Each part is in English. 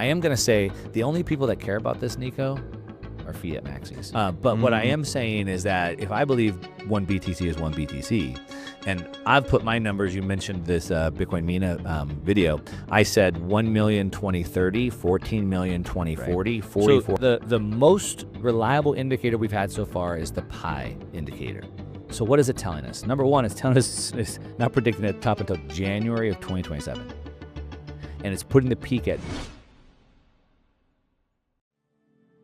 I am going to say the only people that care about this, Nico, are fiat maxis. But what I am saying is that if I believe one BTC is one BTC, and I've put my numbers, you mentioned this Bitcoin Mina video, I said 1 million 2030, 14 million 2040, right. 44. So the most reliable indicator we've had so far is the pi indicator. So what is it telling us? Number one, it's telling us it's not predicting it to top until January of 2027. And it's putting the peak at...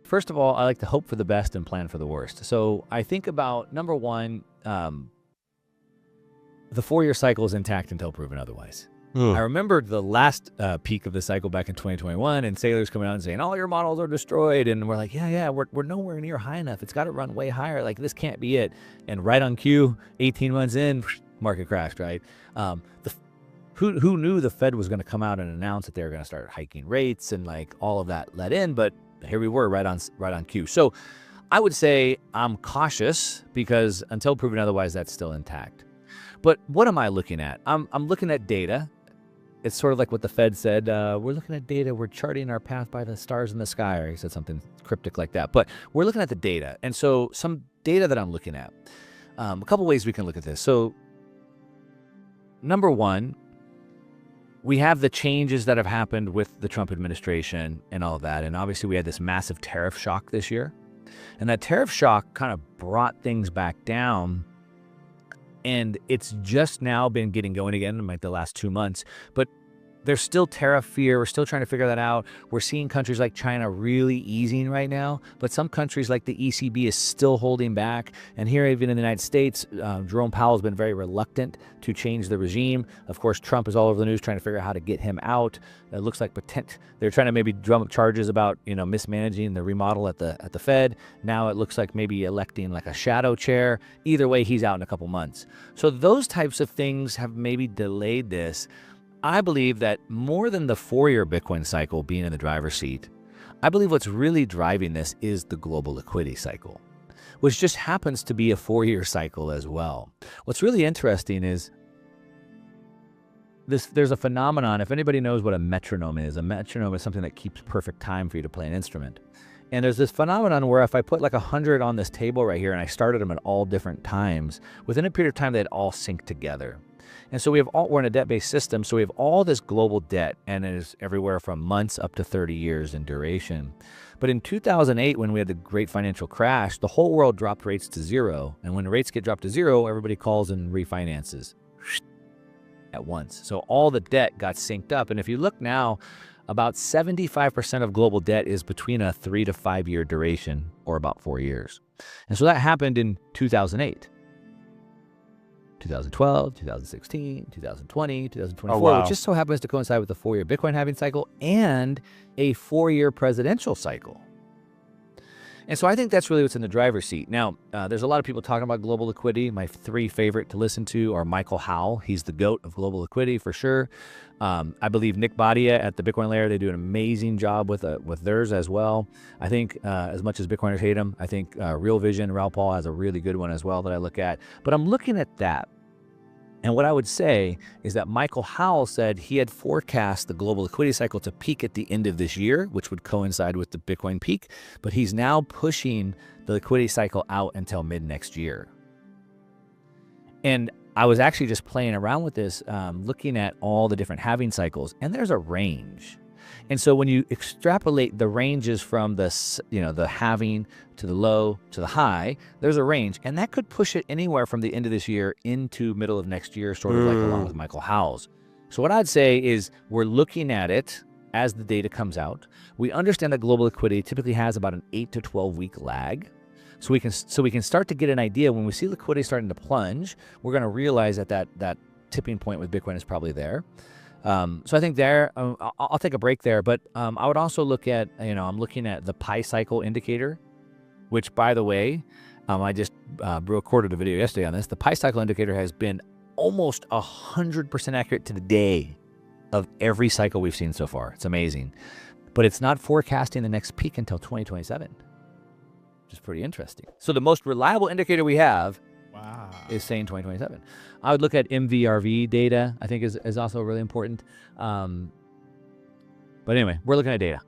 First of all, I like to hope for the best and plan for the worst. So I think about, number one, the 4-year cycle is intact until proven otherwise. I remember the last peak of the cycle back in 2021, and Saylor's coming out and saying, all your models are destroyed. And we're like, yeah, we're nowhere near high enough. It's got to run way higher. Like, this can't be it. And right on cue, 18 months in, market crashed, right? Who knew the Fed was going to come out and announce that they were going to start hiking rates, and like all of that led in, but here we were right on cue. So I would say I'm cautious because until proven otherwise, that's still intact. But what am I looking at? I'm looking at data. It's sort of like what the Fed said, we're looking at data, we're charting our path by the stars in the sky, or he said something cryptic like that. But we're looking at the data. And so some data that I'm looking at, a couple ways we can look at this. So number one, we have the changes that have happened with the Trump administration and all of that. And obviously we had this massive tariff shock this year. And that tariff shock kind of brought things back down. And it's just now been getting going again in like the last 2 months. But there's still tariff fear. We're still trying to figure that out. We're seeing countries like China really easing right now. But some countries like the ECB is still holding back. And here, even in the United States, Jerome Powell has been very reluctant to change the regime. Of course, Trump is all over the news trying to figure out how to get him out. It looks like they're trying to maybe drum up charges about, mismanaging the remodel at the Fed. Now it looks like maybe electing like a shadow chair. Either way, he's out in a couple months. So those types of things have maybe delayed this. I believe that more than the 4-year Bitcoin cycle being in the driver's seat, I believe what's really driving this is the global liquidity cycle, which just happens to be a 4-year cycle as well. What's really interesting is there's a phenomenon. If anybody knows what a metronome is something that keeps perfect time for you to play an instrument. And there's this phenomenon where if I put like 100 on this table right here and I started them at all different times, within a period of time, they'd all sync together. And so we're in a debt-based system, so we have all this global debt, and it is everywhere from months up to 30 years in duration. But in 2008, when we had the great financial crash, the whole world dropped rates to zero. And when rates get dropped to zero, everybody calls and refinances at once. So all the debt got synced up. And if you look now, about 75% of global debt is between a 3 to 5 year duration, or about 4 years. And so that happened in 2008. 2012, 2016, 2020, 2024, wow. Which just so happens to coincide with the 4-year Bitcoin halving cycle and a 4-year presidential cycle. And so I think that's really what's in the driver's seat. Now, there's a lot of people talking about global liquidity. My 3 favorite to listen to are Michael Howell. He's the GOAT of global liquidity for sure. I believe Nick Badia at the Bitcoin Layer, they do an amazing job with theirs as well. I think as much as Bitcoiners hate him, I think Real Vision, Raoul Paul has a really good one as well that I look at. But I'm looking at that. And what I would say is that Michael Howell said he had forecast the global liquidity cycle to peak at the end of this year, which would coincide with the Bitcoin peak. But he's now pushing the liquidity cycle out until mid next year. And I was actually just playing around with this, looking at all the different halving cycles, and there's a range. And so when you extrapolate the ranges from the halving to the low to the high, there's a range, and that could push it anywhere from the end of this year into middle of next year, sort of like along with Michael Howell's. So what I'd say is we're looking at it as the data comes out. We understand that global liquidity typically has about an 8 to 12 week lag. So we can start to get an idea when we see liquidity starting to plunge, we're going to realize that tipping point with Bitcoin is probably there. So I think there, I'll take a break there, but I would also look at, I'm looking at the pi cycle indicator, which, by the way, I just recorded a video yesterday on this. The pi cycle indicator has been almost 100% accurate to the day of every cycle we've seen so far. It's amazing. But it's not forecasting the next peak until 2027, which is pretty interesting. So the most reliable indicator we have is saying 2027. I would look at MVRV data, I think is also really important. But anyway, we're looking at data.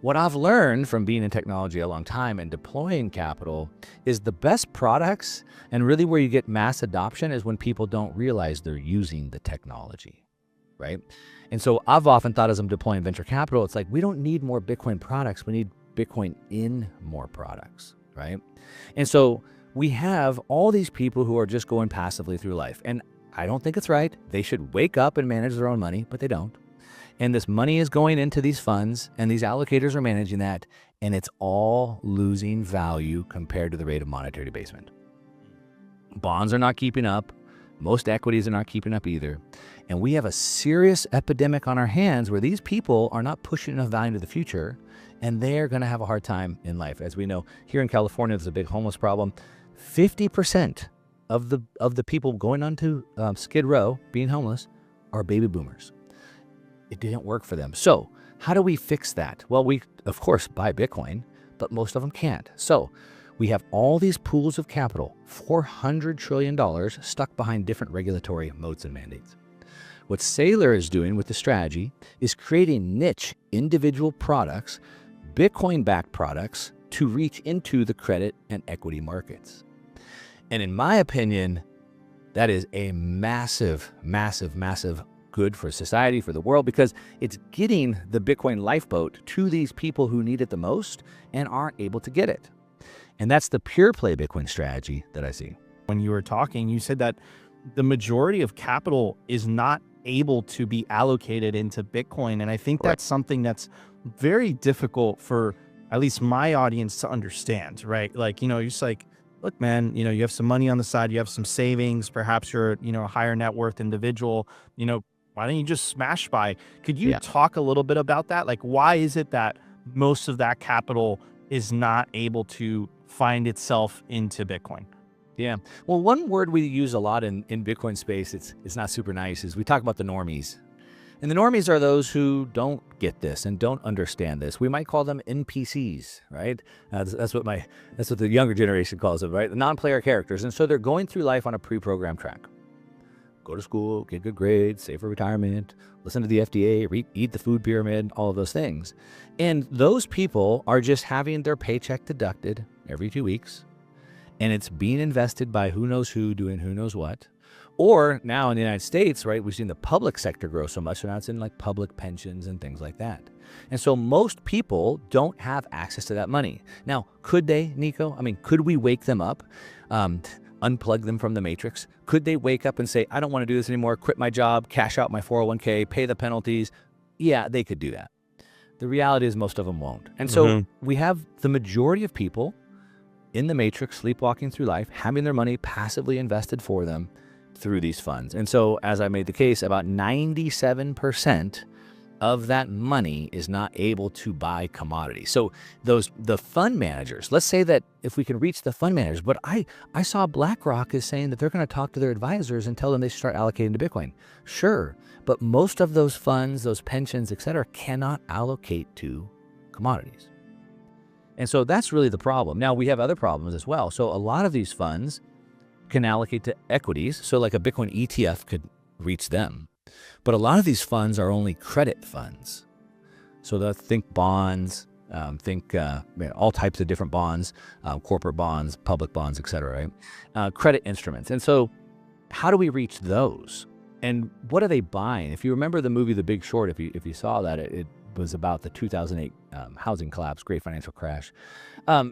What I've learned from being in technology a long time and deploying capital is the best products and really where you get mass adoption is when people don't realize they're using the technology, right? And so I've often thought as I'm deploying venture capital, it's like, we don't need more Bitcoin products. We need Bitcoin in more products, right? And so we have all these people who are just going passively through life. And I don't think it's right. They should wake up and manage their own money, but they don't. And this money is going into these funds and these allocators are managing that. And it's all losing value compared to the rate of monetary debasement. Bonds are not keeping up. Most equities are not keeping up either. And we have a serious epidemic on our hands where these people are not pushing enough value into the future, and they're going to have a hard time in life. As we know, here in California, there's a big homeless problem. 50% of the people going onto Skid Row being homeless are baby boomers. It didn't work for them. So how do we fix that? Well, we, of course, buy Bitcoin, but most of them can't. So we have all these pools of capital, $400 trillion stuck behind different regulatory modes and mandates. What Saylor is doing with the strategy is creating niche individual products, Bitcoin-backed products, to reach into the credit and equity markets. And in my opinion, that is a massive, massive, massive good for society, for the world, because it's getting the Bitcoin lifeboat to these people who need it the most and aren't able to get it. And that's the pure play Bitcoin strategy that I see. When you were talking, you said that the majority of capital is not able to be allocated into Bitcoin. And I think that's something that's very difficult for at least my audience to understand, right? Like, you're just like, look, man, you have some money on the side, you have some savings, perhaps you're, a higher net worth individual, why don't you just smash buy? Could you talk a little bit about that? Like, why is it that most of that capital is not able to find itself into Bitcoin? Yeah. Well, one word we use a lot in Bitcoin space, it's not super nice, is we talk about the normies. And the normies are those who don't get this and don't understand this. We might call them NPCs, right? That's what the younger generation calls them, right? The non-player characters. And so they're going through life on a pre-programmed track. Go to school, get good grades, save for retirement, listen to the FDA, eat the food pyramid, all of those things. And those people are just having their paycheck deducted every 2 weeks. And it's being invested by who knows who doing who knows what. Or now in the United States, right, we've seen the public sector grow so much, so now it's in like public pensions and things like that. And so most people don't have access to that money. Now, could they, Nico? I mean, could we wake them up, unplug them from the matrix? Could they wake up and say, I don't want to do this anymore, quit my job, cash out my 401k, pay the penalties? Yeah, they could do that. The reality is most of them won't. And so we have the majority of people in the matrix, sleepwalking through life, having their money passively invested for them through these funds. And so as I made the case, about 97% of that money is not able to buy commodities. So the fund managers, let's say that if we can reach the fund managers, but I saw BlackRock is saying that they're going to talk to their advisors and tell them they should start allocating to Bitcoin. Sure, but most of those funds, those pensions, et cetera, cannot allocate to commodities. And so that's really the problem. Now we have other problems as well. So a lot of these funds can allocate to equities. So like a Bitcoin ETF could reach them. But a lot of these funds are only credit funds. So they'll think bonds, all types of different bonds, corporate bonds, public bonds, et cetera, right? Credit instruments. And so how do we reach those? And what are they buying? If you remember the movie The Big Short, if you saw that, it was about the 2008 housing collapse, great financial crash.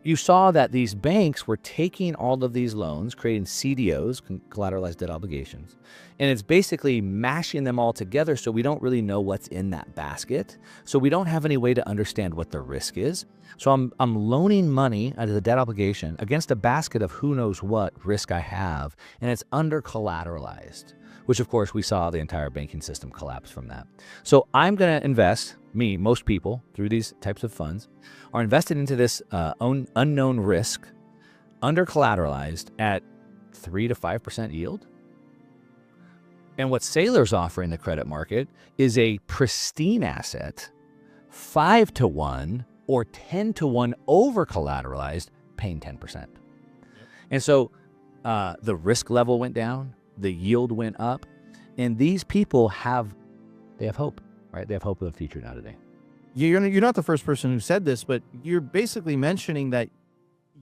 You saw that these banks were taking all of these loans, creating CDOs, collateralized debt obligations, and it's basically mashing them all together so we don't really know what's in that basket. So we don't have any way to understand what the risk is. So I'm loaning money out of the debt obligation against a basket of who knows what risk I have, and it's under collateralized, which of course we saw the entire banking system collapse from that. So I'm going to invest, most people through these types of funds are invested into this unknown risk, under collateralized at 3 to 5% yield. And what Saylor's offering the credit market is a pristine asset, 5 to 1 or 10 to 1 over collateralized, paying 10%. And so the risk level went down, the yield went up, and these people have hope, right? They have hope of the future now today. you're not the first person who said this, but you're basically mentioning that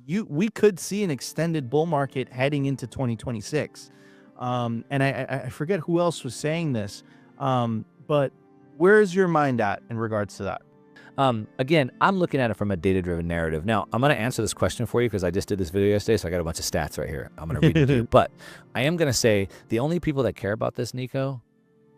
we could see an extended bull market heading into 2026. And I forget who else was saying this, but where's your mind at in regards to that? Again, I'm looking at it from a data-driven narrative. Now, I'm going to answer this question for you because I just did this video yesterday, so I got a bunch of stats right here. I'm going to read it to you. But I am going to say the only people that care about this, Nico,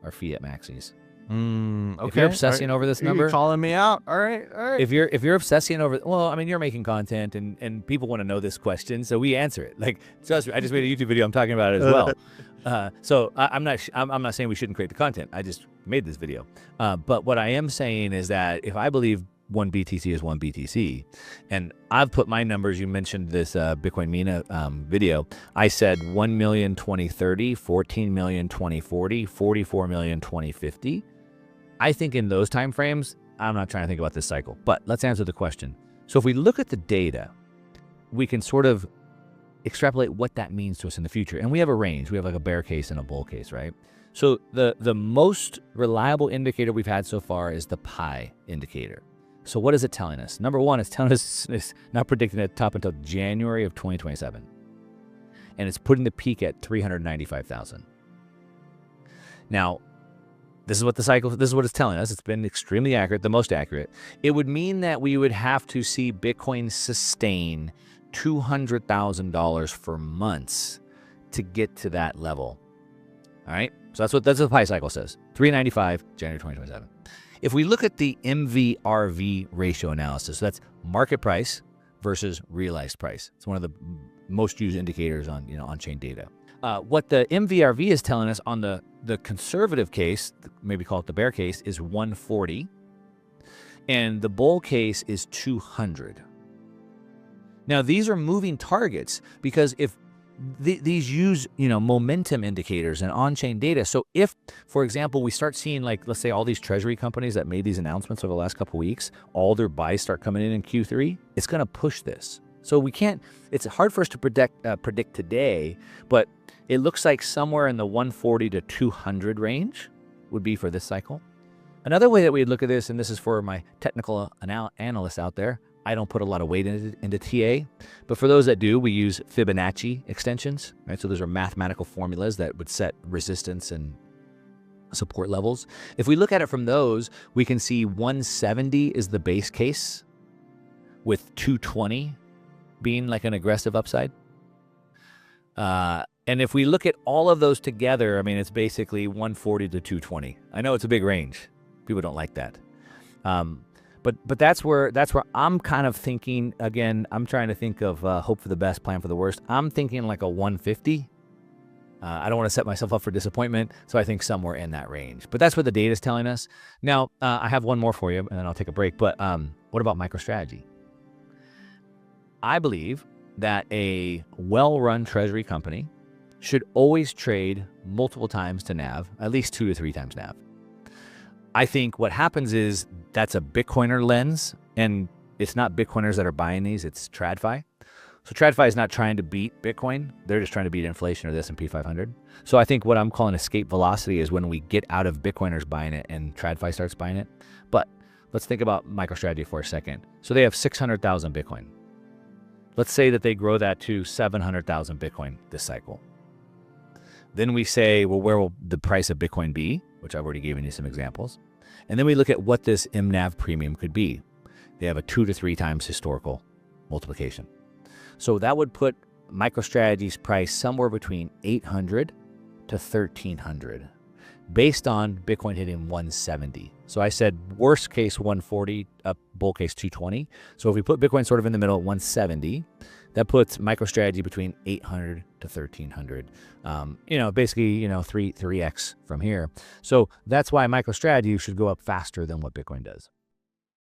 are fiat maxis. Okay. If you're obsessing over this number, you're calling me out. All right. If you're obsessing over, well, I mean, you're making content and people want to know this question, so we answer it. Like, trust me, I just made a YouTube video. I'm talking about it as well. So I'm not saying we shouldn't create the content. I just made this video. But what I am saying is that if I believe one BTC is one BTC, and I've put my numbers, you mentioned this Bitcoin Mina video, I said 1 million 2030, 14 million 2040, 44 million 2050. I think in those time frames, I'm not trying to think about this cycle, but let's answer the question. So if we look at the data, we can sort of extrapolate what that means to us in the future. And we have a range. We have like a bear case and a bull case, right? So the most reliable indicator we've had so far is the pi indicator. So what is it telling us? Number one, it's telling us it's not predicting a top until January of 2027. And it's putting the peak at 395,000. Now, this is what it's telling us. It's been extremely accurate, the most accurate. It would mean that we would have to see Bitcoin sustain $200,000 for months to get to that level. All right. So that's what the pi cycle says. 395, January 2027. If we look at the MVRV ratio analysis, so that's market price versus realized price. It's one of the most used indicators on on-chain data. What the MVRV is telling us on the conservative case, maybe call it the bear case, is 140, and the bull case is 200. Now these are moving targets because if these use momentum indicators and on-chain data. So if, for example, we start seeing, like, let's say all these treasury companies that made these announcements over the last couple of weeks, all their buys start coming in Q3, it's going to push this. So we can't, it's hard for us to predict today, but it looks like somewhere in the 140 to 200 range would be for this cycle. Another way that we look at this, and this is for my technical analysts out there, I don't put a lot of weight into TA, but for those that do, we use Fibonacci extensions, right? So those are mathematical formulas that would set resistance and support levels. If we look at it from those, we can see 170 is the base case, with 220 being like an aggressive upside. And if we look at all of those together, I mean, it's basically 140 to 220. I know it's a big range. People don't like that. But that's where I'm kind of thinking. Again, I'm trying to think of hope for the best, plan for the worst. I'm thinking like a 150. I don't want to set myself up for disappointment, so I think somewhere in that range. But that's what the data is telling us. Now, I have one more for you, and then I'll take a break. But what about MicroStrategy? I believe that a well-run treasury company should always trade multiple times to NAV, at least 2 to 3 times NAV. I think what happens is that's a Bitcoiner lens, and it's not Bitcoiners that are buying these, it's TradFi. So TradFi is not trying to beat Bitcoin. They're just trying to beat inflation or the S&P 500. So I think what I'm calling escape velocity is when we get out of Bitcoiners buying it and TradFi starts buying it. But let's think about MicroStrategy for a second. So they have 600,000 Bitcoin. Let's say that they grow that to 700,000 Bitcoin this cycle. Then we say, well, where will the price of Bitcoin be? Which I've already given you some examples. And then we look at what this MNAV premium could be. They have a 2 to 3 times historical multiplication. So that would put MicroStrategy's price somewhere between 800 to 1,300 based on Bitcoin hitting 170. So I said worst case 140, bull case 220. So if we put Bitcoin sort of in the middle at 170, that puts MicroStrategy between 800 to 1,300. Basically, 3x from here. So that's why MicroStrategy should go up faster than what Bitcoin does.